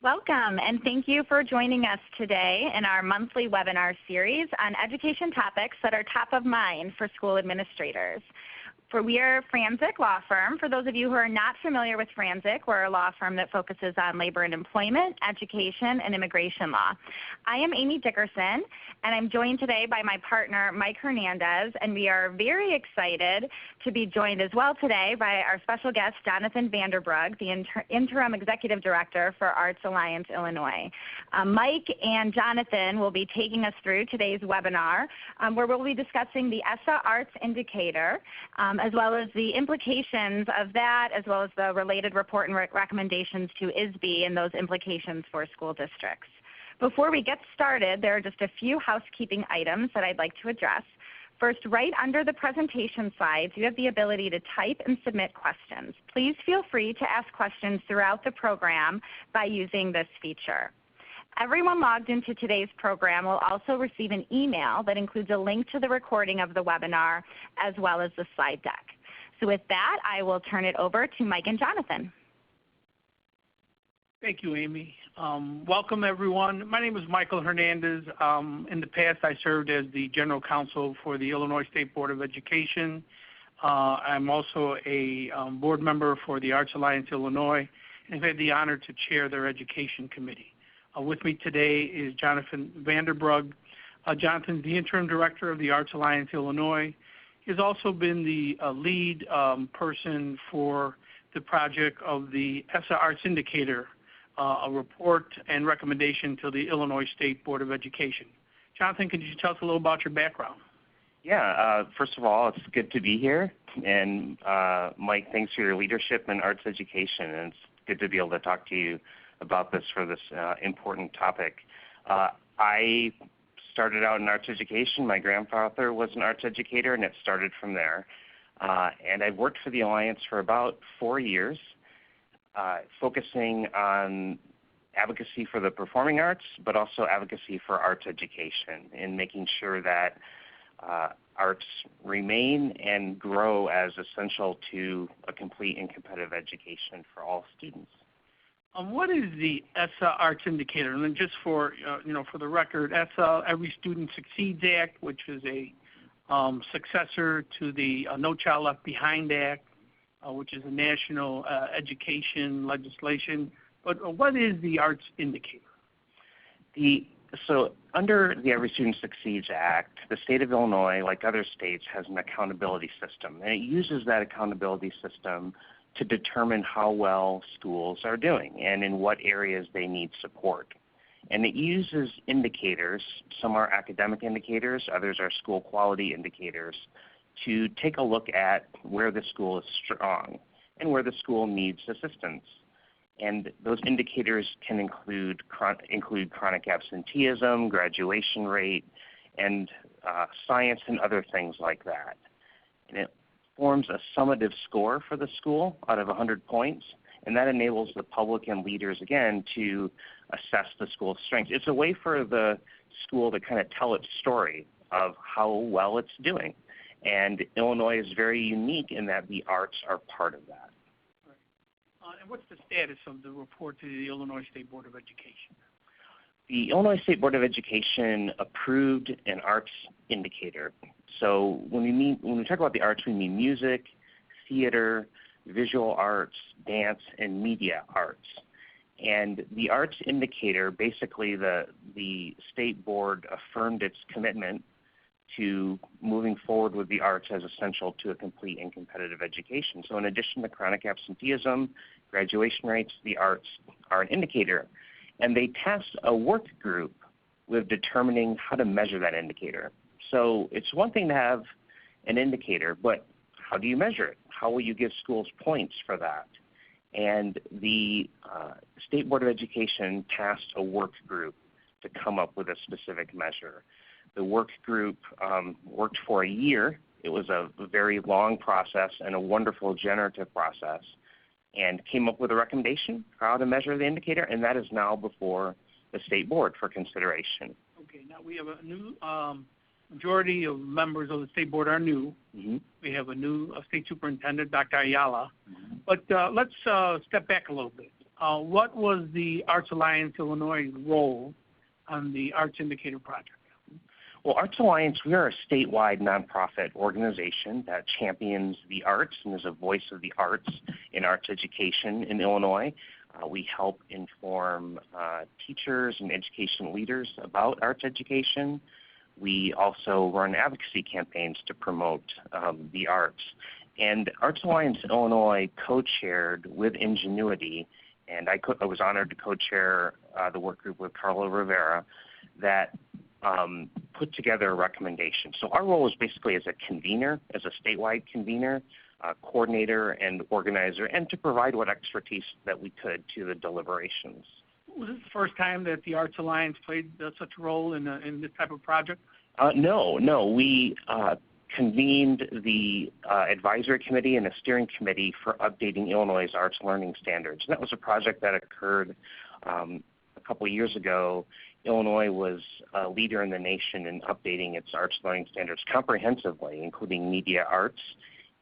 Welcome, and thank you for joining us today in our monthly webinar series on education topics that are top of mind for school administrators. We are Franczek Law Firm. For those of you who are not familiar with Franczek, we're a law firm that focuses on labor and employment, education, and immigration law. I am Amy Dickerson, and I'm joined today by my partner, Mike Hernandez, and we are very excited to be joined as well today by our special guest, Jonathan VanderBrug, the Interim Executive Director for Arts Alliance Illinois. Mike and Jonathan will be taking us through today's webinar, where we'll be discussing the ESSA Arts Indicator, as well as the implications of that, as well as the related report and recommendations to ISBE and those implications for school districts. Before we get started, there are just a few housekeeping items that I'd like to address. First, right under the presentation slides, you have the ability to type and submit questions. Please feel free to ask questions throughout the program by using this feature. Everyone logged into today's program will also receive an email that includes a link to the recording of the webinar as well as the slide deck. So with that, I will turn it over to Mike and Jonathan. Thank you, Amy. Welcome, everyone. My name is Michael Hernandez. In the past, I served as the General Counsel for the Illinois State Board of Education. I'm also a board member for the Arts Alliance Illinois, and I've had the honor to chair their Education Committee. With me today is Jonathan VanderBrug. Jonathan is the Interim Director of the Arts Alliance Illinois. He's also been the lead person for the project of the ESSA Arts Indicator, a report and recommendation to the Illinois State Board of Education. Jonathan, could you tell us a little about your background? Yeah, first of all, it's good to be here. And Mike, thanks for your leadership in arts education. And it's good to be able to talk to you about this for this important topic. I started out in arts education. My grandfather was an arts educator, and it started from there. And I've worked for the Alliance for about 4 years, focusing on advocacy for the performing arts, but also advocacy for arts education and making sure that arts remain and grow as essential to a complete and competitive education for all students. What is the ESSA Arts Indicator? And then just for for the record, ESSA, Every Student Succeeds Act, which is a successor to the No Child Left Behind Act, which is a national education legislation. But what is the Arts Indicator? So under the Every Student Succeeds Act, the state of Illinois, like other states, has an accountability system, and it uses that accountability system to determine how well schools are doing and in what areas they need support. And it uses indicators, some are academic indicators, others are school quality indicators, to take a look at where the school is strong and where the school needs assistance. And those indicators can include chronic absenteeism, graduation rate, and science and other things like that. And it forms a summative score for the school out of 100 points, and that enables the public and leaders, again, to assess the school's strengths. It's a way for the school to kind of tell its story of how well it's doing. And Illinois is very unique in that the arts are part of that. Right. And what's the status of the report to the Illinois State Board of Education? The Illinois State Board of Education approved an arts indicator. So when we talk about the arts, we mean music, theater, visual arts, dance, and media arts. And the arts indicator, basically the state board affirmed its commitment to moving forward with the arts as essential to a complete and competitive education. So in addition to chronic absenteeism, graduation rates, the arts are an indicator. And they tasked a work group with determining how to measure that indicator. So it's one thing to have an indicator, but how do you measure it? How will you give schools points for that? And the State Board of Education tasked a work group to come up with a specific measure. The work group worked for a year. It was a very long process and a wonderful generative process, and came up with a recommendation for how to measure the indicator, and that is now before the State Board for consideration. Okay, now we have a new majority of members of the State Board are new. Mm-hmm. We have a new State Superintendent, Dr. Ayala. Mm-hmm. But let's step back a little bit. what was the Arts Alliance Illinois' role on the Arts Indicator project? Well, Arts Alliance, we are a statewide nonprofit organization that champions the arts and is a voice of the arts in arts education in Illinois. We help inform teachers and education leaders about arts education. We also run advocacy campaigns to promote the arts. And Arts Alliance Illinois co-chaired with Ingenuity, and I was honored to co-chair the work group with Carla Rivera that put together a recommendation. So our role is basically as a convener, as a statewide convener, coordinator and organizer, and to provide what expertise that we could to the deliberations. Was this the first time that the Arts Alliance played such a role in this type of project? No. We convened the advisory committee and a steering committee for updating Illinois' arts learning standards. And that was a project that occurred a couple of years ago. Illinois was a leader in the nation in updating its arts learning standards comprehensively, including media arts,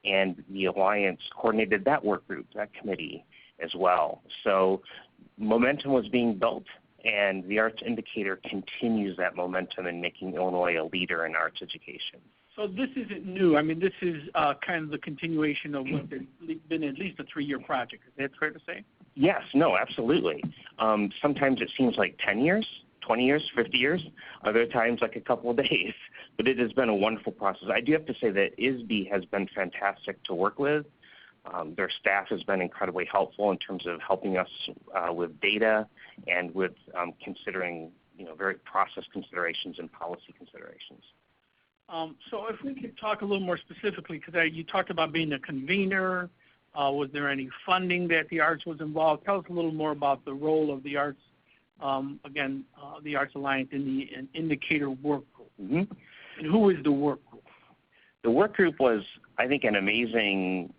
and the Alliance coordinated that work group, that committee as well. So momentum was being built, and the Arts Indicator continues that momentum in making Illinois a leader in arts education. So this isn't new. I mean, this is kind of the continuation of what's been at least a 3-year project. Is that fair to say? Yes, no, absolutely. Sometimes it seems like 10 years, 20 years, 50 years. Other times like a couple of days. But it has been a wonderful process. I do have to say that ISBE has been fantastic to work with. Their staff has been incredibly helpful in terms of helping us with data and with considering, very process considerations and policy considerations. So if we could talk a little more specifically, because you talked about being a convener. Was there any funding that the arts was involved? Tell us a little more about the role of the arts, the Arts Alliance in the Indicator work group. Mm-hmm. And who is the work group? The work group was, I think, an amazing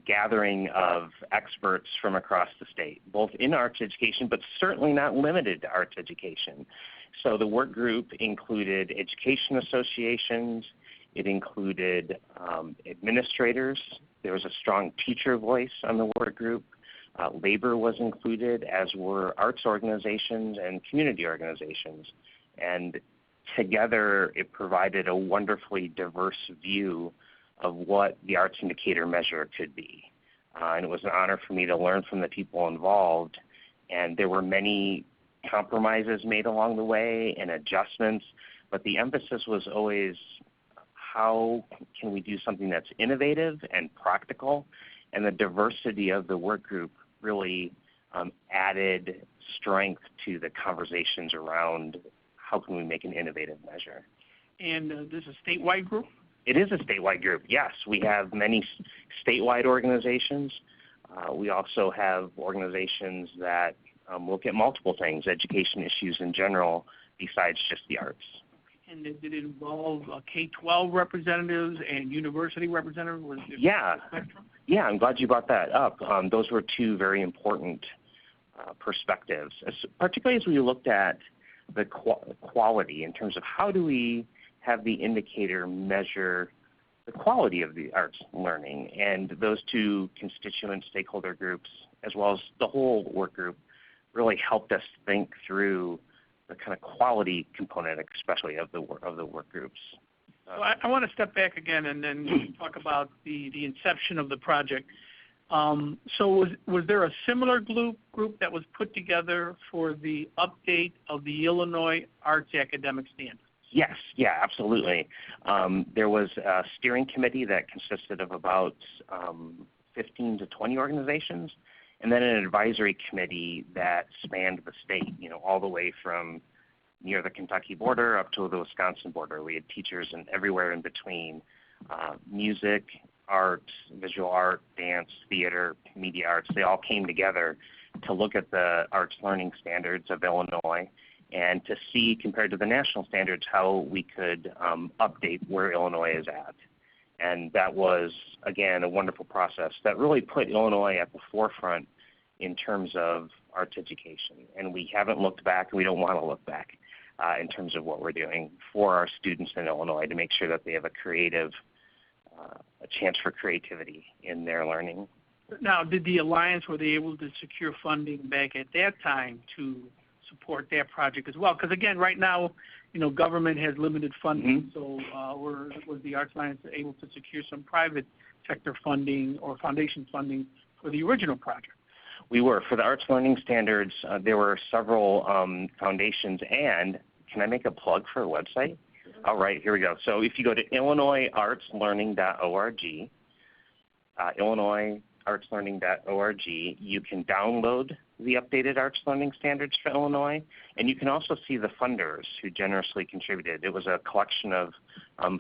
gathering of experts from across the state, both in arts education, but certainly not limited to arts education. So the work group included education associations. It included administrators. There was a strong teacher voice on the work group. Labor was included, as were arts organizations and community organizations. And together, it provided a wonderfully diverse view of what the Arts Indicator measure could be. And it was an honor for me to learn from the people involved. And there were many compromises made along the way and adjustments, but the emphasis was always how can we do something that's innovative and practical, and the diversity of the work group really added strength to the conversations around how can we make an innovative measure. And this is a statewide group? It is a statewide group, yes. We have many statewide organizations. We also have organizations that look at multiple things, education issues in general, besides just the arts. And did it involve K-12 representatives and university representatives? Yeah, I'm glad you brought that up. Those were two very important perspectives, particularly as we looked at the quality in terms of how do we have the indicator measure the quality of the arts learning. And those two constituent stakeholder groups, as well as the whole work group, really helped us think through the kind of quality component, especially of the work groups. So I want to step back again and then talk about the inception of the project. So was there a similar group that was put together for the update of the Illinois Arts Academic Standards? Yes, yeah, absolutely. There was a steering committee that consisted of about 15 to 20 organizations, and then an advisory committee that spanned the state, all the way from near the Kentucky border up to the Wisconsin border. We had teachers and everywhere in between, music, art, visual art, dance, theater, media arts. They all came together to look at the arts learning standards of Illinois and to see, compared to the national standards, how we could update where Illinois is at. And that was, again, a wonderful process that really put Illinois at the forefront in terms of arts education. And we haven't looked back, and we don't want to look back in terms of what we're doing for our students in Illinois to make sure that they have a chance for creativity in their learning. Now, did the Alliance, were they able to secure funding back at that time to support that project as well? Because again, right now, government has limited funding, so was the Arts Alliance able to secure some private sector funding or foundation funding for the original project? We were. For the Arts Learning Standards, there were several foundations, and can I make a plug for a website? All right, here we go. So if you go to illinoisartslearning.org, illinoisartslearning.org, you can download the updated Arts Learning Standards for Illinois, and you can also see the funders who generously contributed. It was a collection of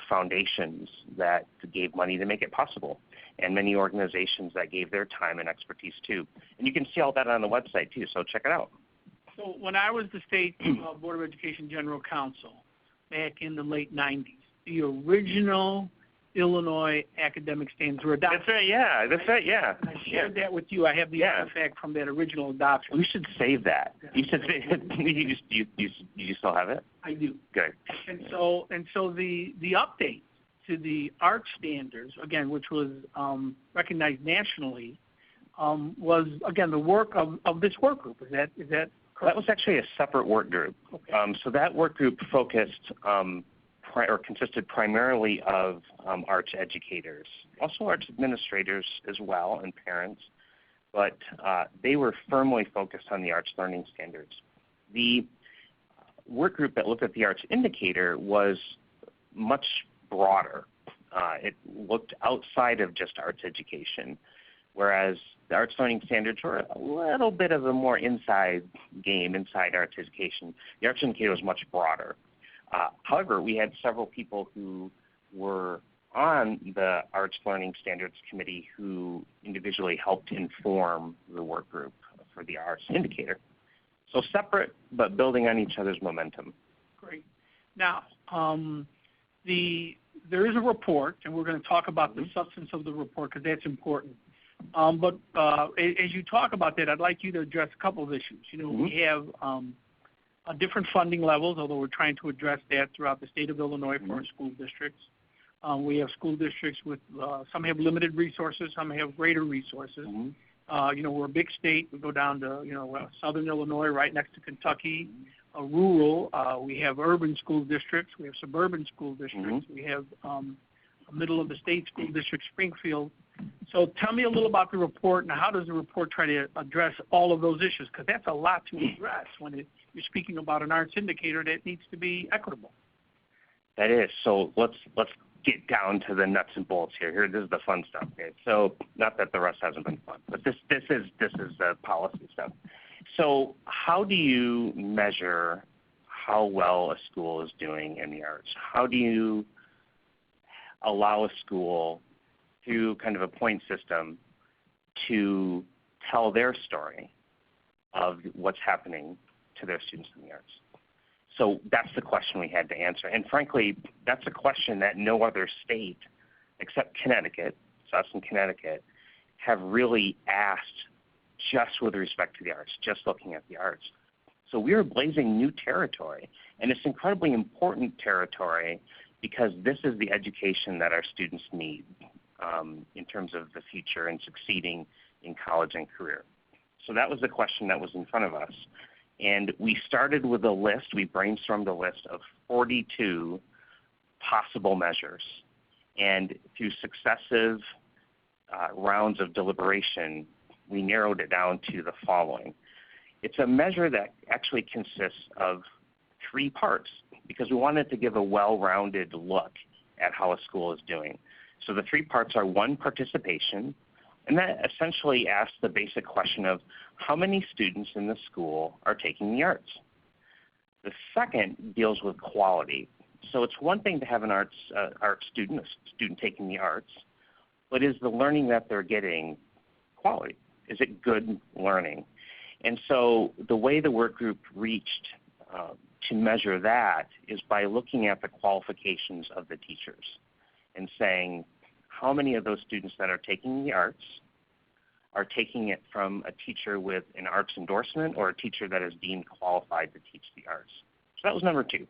foundations that gave money to make it possible, and many organizations that gave their time and expertise too. And you can see all that on the website too, so check it out. So when I was the State Board of Education General Counsel back in the late 90s, the original Illinois academic standards were adopted. That's right, yeah. That's right, yeah. I shared that with you. I have the artifact from that original adoption. We should save that. You should save it. You still have it? I do. Good. And so the update to the art standards, again, which was recognized nationally, was again the work of this work group. Is that correct? That was actually a separate work group. Okay. So that work group focused consisted primarily of arts educators, also arts administrators as well, and parents, but they were firmly focused on the Arts Learning Standards. The work group that looked at the Arts Indicator was much broader. It looked outside of just arts education, whereas the Arts Learning Standards were a little bit of a more inside game, inside arts education. The Arts Indicator was much broader. However, we had several people who were on the Arts Learning Standards Committee who individually helped inform the work group for the Arts Indicator. So separate, but building on each other's momentum. Great. Now, there is a report, and we're going to talk about the substance of the report because that's important. But as you talk about that, I'd like you to address a couple of issues. We have different funding levels, although we're trying to address that throughout the state of Illinois for our school districts. We have school districts with some have limited resources, some have greater resources. We're a big state. We go down to southern Illinois, right next to Kentucky. Rural, we have urban school districts. We have suburban school districts. We have a middle of the state school district, Springfield. So tell me a little about the report and how does the report try to address all of those issues? Because that's a lot to address when you're speaking about an arts indicator that needs to be equitable. That is. So let's get down to the nuts and bolts here. This is the fun stuff. Okay? So not that the rest hasn't been fun, but this is the policy stuff. So how do you measure how well a school is doing in the arts? How do you allow a school through kind of a point system to tell their story of what's happening to their students in the arts? So that's the question we had to answer. And frankly, that's a question that no other state except Connecticut, so us in Connecticut, have really asked just with respect to the arts, just looking at the arts. So we are blazing new territory, and it's incredibly important territory because this is the education that our students need in terms of the future and succeeding in college and career. So that was the question that was in front of us. And we started with a list, we brainstormed a list of 42 possible measures. And through successive rounds of deliberation, we narrowed it down to the following. It's a measure that actually consists of 3 parts because we wanted to give a well-rounded look at how a school is doing. So the 3 parts are 1, participation, and that essentially asks the basic question of how many students in the school are taking the arts. The second deals with quality. So it's one thing to have an art student, a student taking the arts, but is the learning that they're getting quality? Is it good learning? And so the way the work group reached to measure that is by looking at the qualifications of the teachers and saying how many of those students that are taking the arts are taking it from a teacher with an arts endorsement or a teacher that is deemed qualified to teach the arts. So that was number 2.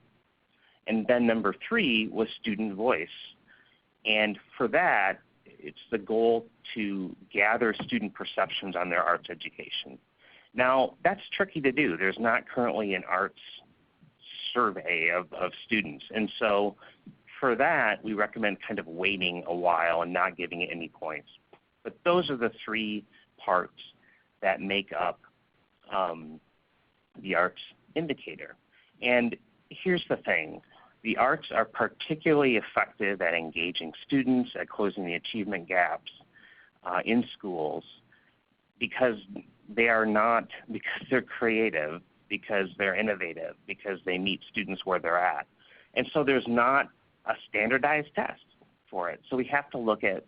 And then number 3 was student voice. And for that, it's the goal to gather student perceptions on their arts education. Now, that's tricky to do. There's not currently an arts survey of students. And so for that, we recommend kind of waiting a while and not giving it any points. But those are the 3 parts that make up the arts indicator. And here's the thing. The arts are particularly effective at engaging students, at closing the achievement gaps in schools because they're creative, because they're innovative, because they meet students where they're at. And so there's not a standardized test for it. So we have to look at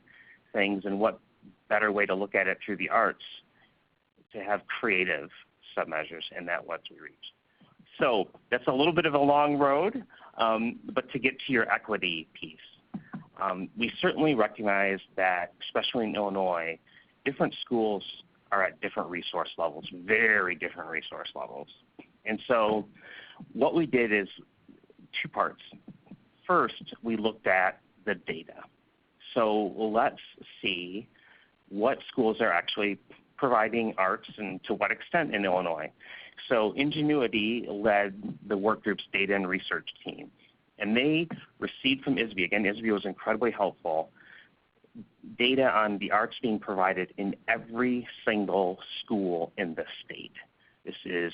things, and what better way to look at it through the arts to have creative submeasures, and that's what we reach. So that's a little bit of a long road, but to get to your equity piece, we certainly recognize that, especially in Illinois, different schools are at different resource levels, very different resource levels. And so what we did is 2 parts. First, we looked at the data. So let's see what schools are actually providing arts and to what extent in Illinois. So Ingenuity led the work group's data and research team. And they received from ISBE, again, ISBE was incredibly helpful, data on the arts being provided in every single school in the state. This is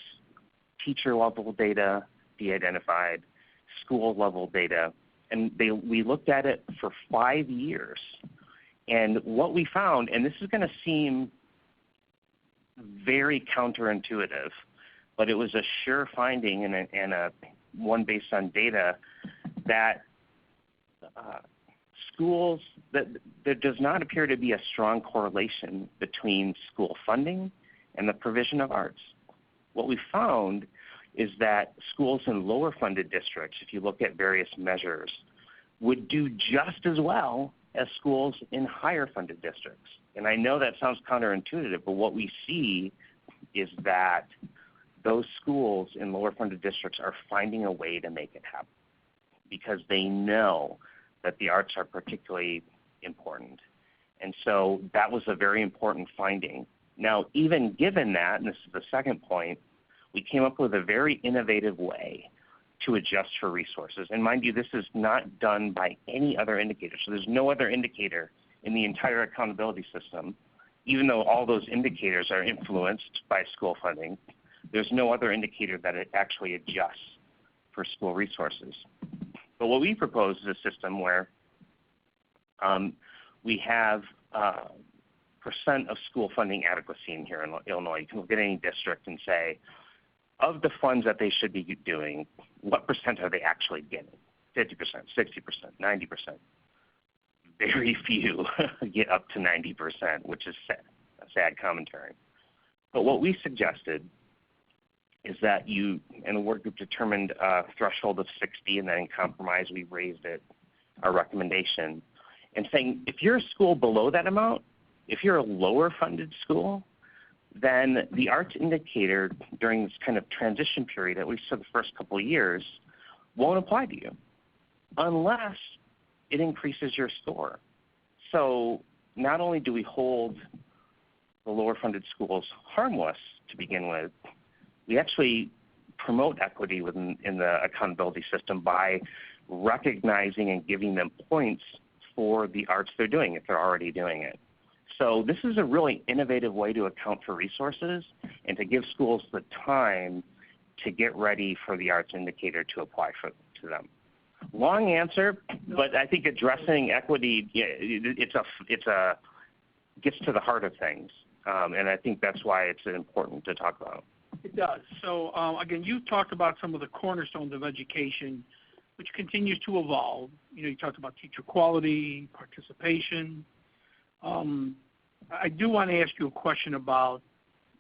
teacher-level data, de-identified, school-level data. And we looked at it for 5 years. And what we found, and this is going to seem very counterintuitive, but it was a sure finding and a one based on data that schools, that there does not appear to be a strong correlation between school funding and the provision of arts. What we found is that schools in lower funded districts, if you look at various measures, would do just as well as schools in higher funded districts. And I know that sounds counterintuitive, but what we see is that those schools in lower funded districts are finding a way to make it happen because they know that the arts are particularly important. And so that was a very important finding. Now, even given that, and this is the second point, we came up with a very innovative way to adjust for resources. And mind you, this is not done by any other indicator. So there's no other indicator in the entire accountability system, even though all those indicators are influenced by school funding. There's no other indicator that it actually adjusts for school resources. But what we propose is a system where we have percent of school funding adequacy in here in Illinois. You can look at any district and say, of the funds that they should be doing, what percent are they actually getting? 50%, 60%, 90%. Very few get up to 90%, which is sad, a sad commentary. But what we suggested is that you, and the work group determined a threshold of 60, and then in compromise we raised it, our recommendation, and saying if you're a school below that amount, if you're a lower funded school, then the arts indicator during this kind of transition period, at least for the first couple of years, won't apply to you unless it increases your score. So not only do we hold the lower funded schools harmless to begin with, we actually promote equity in the accountability system by recognizing and giving them points for the arts they're doing if they're already doing it. So this is a really innovative way to account for resources and to give schools the time to get ready for the arts indicator to apply to them. Long answer, but I think addressing equity, gets to the heart of things, and I think that's why it's important to talk about. It does. So again, you talked about some of the cornerstones of education, which continues to evolve. You talked about teacher quality, participation. I do want to ask you a question about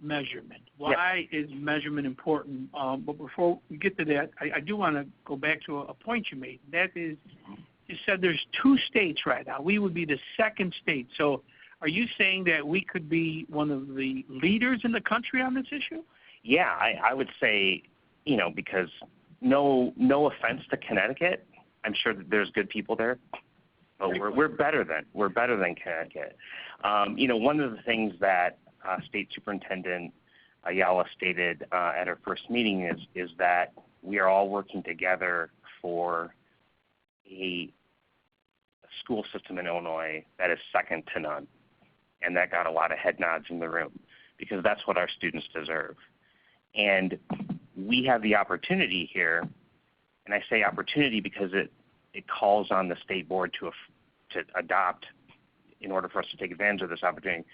measurement. Why is measurement important? But before we get to that, I do want to go back to a point you made. That is, you said there's 2 states right now. We would be the second state. So are you saying that we could be one of the leaders in the country on this issue? Yeah, I would say, because no offense to Connecticut, I'm sure that there's good people there. but we're better than Connecticut. One of the things that State Superintendent Ayala stated at our first meeting is that we are all working together for a school system in Illinois that is second to none. And that got a lot of head nods in the room because that's what our students deserve. And we have the opportunity here, and I say opportunity because it calls on the state board to adopt, in order for us to take advantage of this opportunity,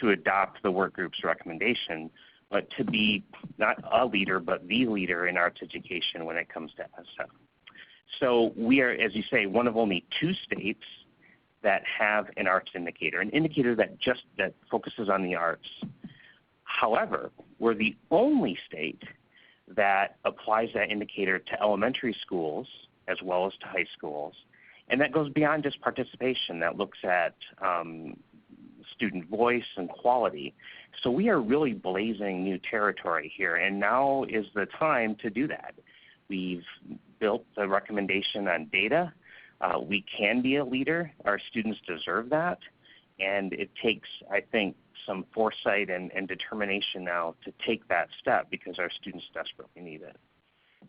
to adopt the work group's recommendation, but to be not a leader, but the leader in arts education when it comes to ESSA. So we are, as you say, one of only 2 states that have an arts indicator, an indicator that focuses on the arts. However, we're the only state that applies that indicator to elementary schools as well as to high schools. And that goes beyond just participation. That looks at student voice and quality. So we are really blazing new territory here, and now is the time to do that. We've built the recommendation on data. We can be a leader. Our students deserve that. And it takes, I think, some foresight and determination now to take that step because our students desperately need it.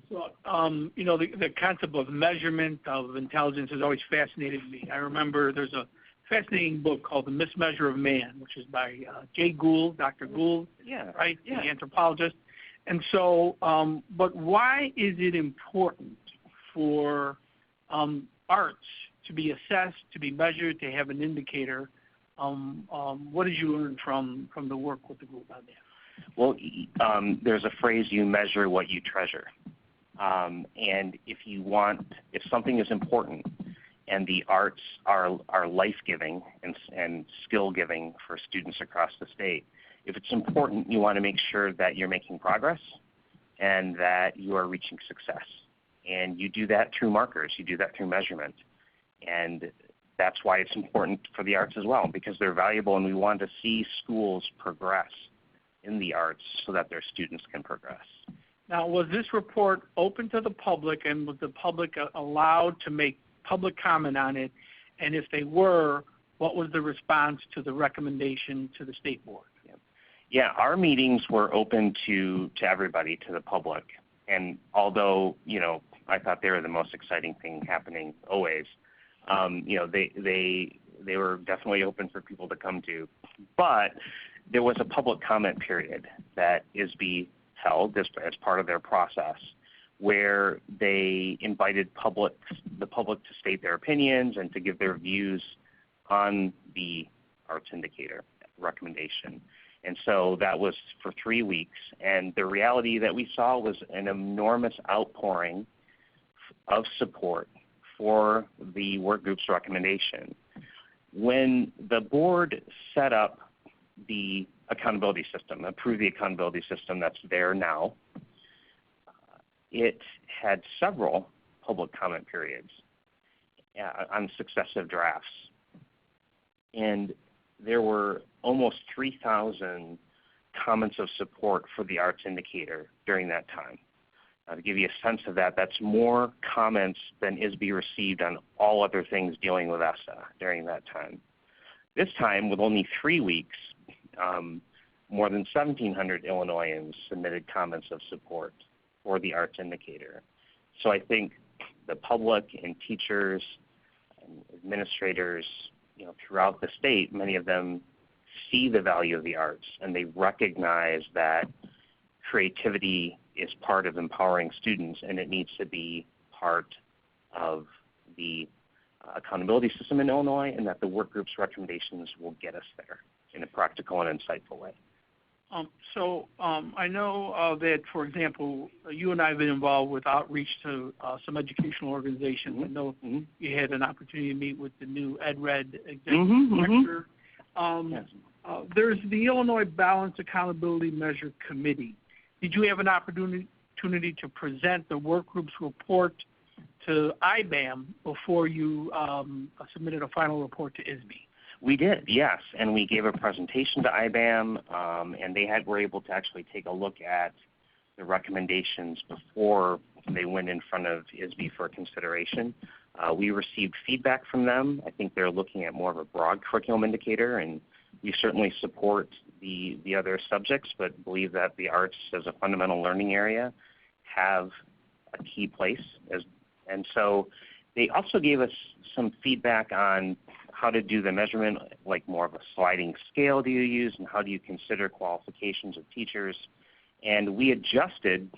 So, the concept of measurement of intelligence has always fascinated me. I remember there's a fascinating book called The Mismeasure of Man, which is by Jay Gould, Dr. Gould, right, the anthropologist. And so, but why is it important for arts to be assessed, to be measured, to have an indicator? What did you learn from the work with the group on that? Well, there's a phrase, you measure what you treasure. And if something is important and the arts are life-giving and skill-giving for students across the state, if it's important, you want to make sure that you're making progress and that you are reaching success. And you do that through markers. You do that through measurement. And that's why it's important for the arts as well, because they're valuable, and we want to see schools progress in the arts so that their students can progress. Now, was this report open to the public, and was the public allowed to make public comment on it? And if they were, what was the response to the recommendation to the state board? Yeah, our meetings were open to everybody, to the public. And although, I thought they were the most exciting thing happening always, they were definitely open for people to come to. But there was a public comment period that ISBE held as part of their process, where they invited the public to state their opinions and to give their views on the arts indicator recommendation. And so that was for 3 weeks. And the reality that we saw was an enormous outpouring of support for the work group's recommendation. When the board set up the accountability system, approved the accountability system that's there now, it had several public comment periods on successive drafts. And there were almost 3,000 comments of support for the arts indicator during that time. To give you a sense of that, that's more comments than ISBE received on all other things dealing with ESSA during that time. This time, with only 3 weeks, more than 1,700 Illinoisans submitted comments of support for the arts indicator. So I think the public and teachers and administrators, throughout the state, many of them see the value of the arts, and they recognize that creativity is part of empowering students, and it needs to be part of the accountability system in Illinois, and that the work group's recommendations will get us there in a practical and insightful way. I know that, for example, you and I have been involved with outreach to some educational organizations. I know you had an opportunity to meet with the new EdRed executive director. There's the Illinois Balanced Accountability Measure Committee. Did you have an opportunity to present the work group's report to IBAM before you submitted a final report to ISBE? We did, yes, and we gave a presentation to IBAM, and they were able to actually take a look at the recommendations before they went in front of ISBE for consideration. We received feedback from them. I think they're looking at more of a broad curriculum indicator, and we certainly support the other subjects, but believe that the arts as a fundamental learning area have a key place. And so they also gave us some feedback on how to do the measurement, like more of a sliding scale do you use, and how do you consider qualifications of teachers. And we adjusted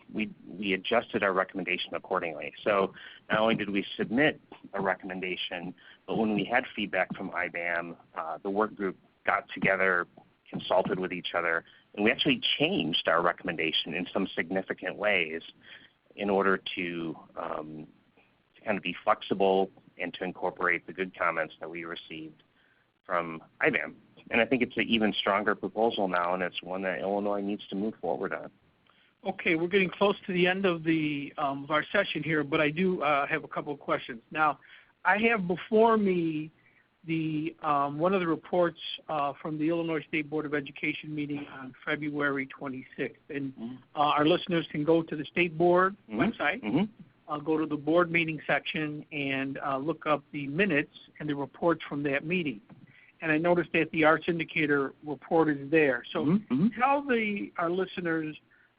our recommendation accordingly. So not only did we submit a recommendation, but when we had feedback from IBAM, the work group got together, consulted with each other, and we actually changed our recommendation in some significant ways in order to kind of be flexible and to incorporate the good comments that we received from IBAM. And I think it's an even stronger proposal now, and it's one that Illinois needs to move forward on. Okay, we're getting close to the end of our session here, but I do have a couple of questions. Now, I have before me one of the reports from the Illinois State Board of Education meeting on February 26th. And our listeners can go to the State Board website, go to the board meeting section, and look up the minutes and the reports from that meeting. And I noticed that the Arts Indicator report is there. So tell our listeners,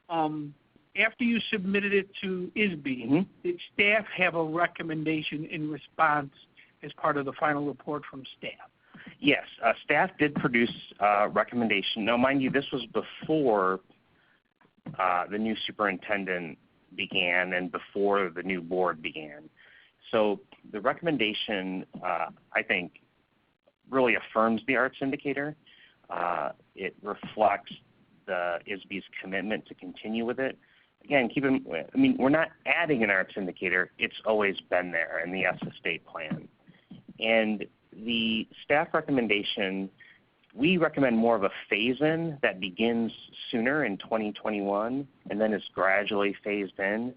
after you submitted it to ISBE, did staff have a recommendation in response as part of the final report from staff? Yes, staff did produce a recommendation. Now, mind you, this was before the new superintendent began and before the new board began. So the recommendation, I think, really affirms the Arts Indicator. It reflects the ISBE's commitment to continue with it. Again, we're not adding an Arts Indicator. It's always been there in the ESSA state plan. And the staff recommendation, we recommend more of a phase-in that begins sooner in 2021 and then is gradually phased in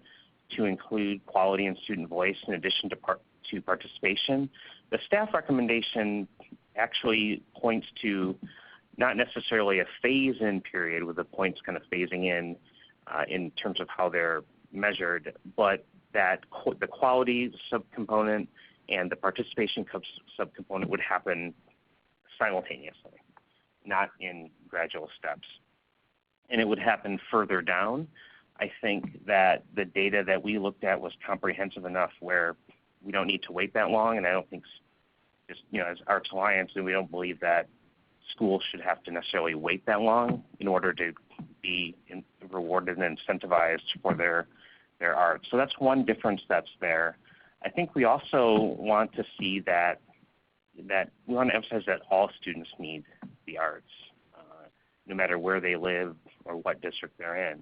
to include quality and student voice in addition to participation. The staff recommendation actually points to not necessarily a phase-in period with the points kind of phasing in terms of how they're measured, but that the quality subcomponent and the participation subcomponent would happen simultaneously, not in gradual steps. And it would happen further down. I think that the data that we looked at was comprehensive enough where we don't need to wait that long, and I don't think, just as Arts Alliance, we don't believe that schools should have to necessarily wait that long in order to be rewarded and incentivized for their art. So that's one difference that's there. I think we also want to see that we want to emphasize that all students need the arts, no matter where they live or what district they're in.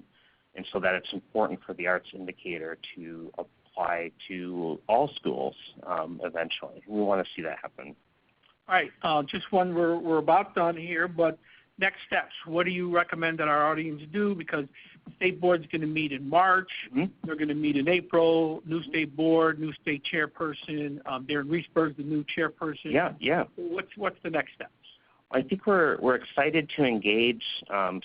And so that it's important for the Arts Indicator to apply to all schools eventually. We want to see that happen. All right, just one, we're about done here, but next steps, what do you recommend that our audience do? Because the state board's going to meet in March, they're going to meet in April, new state board, new state chairperson, Darren Reesberg's the new chairperson. Yeah. What's the next steps? I think we're excited to engage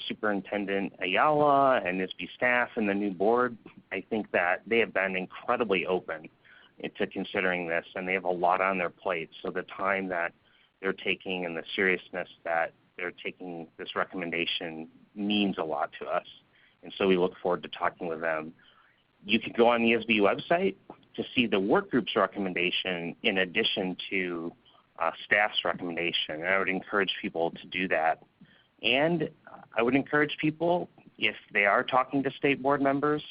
Superintendent Ayala and ISBE staff and the new board. I think that they have been incredibly open to considering this, and they have a lot on their plate. So the time that they're taking and the seriousness that they're taking this recommendation means a lot to us. And so we look forward to talking with them. You can go on the ISBE website to see the work group's recommendation in addition to staff's recommendation. And I would encourage people to do that. And I would encourage people, if they are talking to state board members,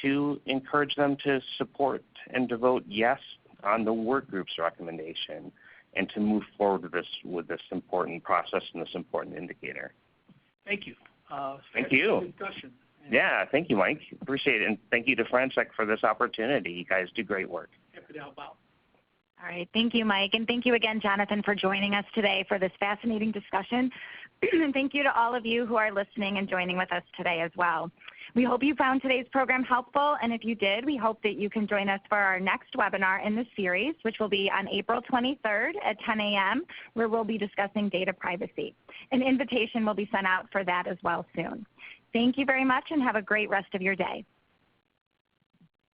to encourage them to support and to vote yes on the work group's recommendation and to move forward with this important process and this important indicator. Thank you. Thank you. Discussion. Yeah, thank you, Mike. Appreciate it. And thank you to Franczek for this opportunity. You guys do great work. Happy to help out. All right. Thank you, Mike. And thank you again, Jonathan, for joining us today for this fascinating discussion. And thank you to all of you who are listening and joining with us today as well. We hope you found today's program helpful, and if you did, we hope that you can join us for our next webinar in the series, which will be on April 23rd at 10 a.m., where we'll be discussing data privacy. An invitation will be sent out for that as well soon. Thank you very much, and have a great rest of your day.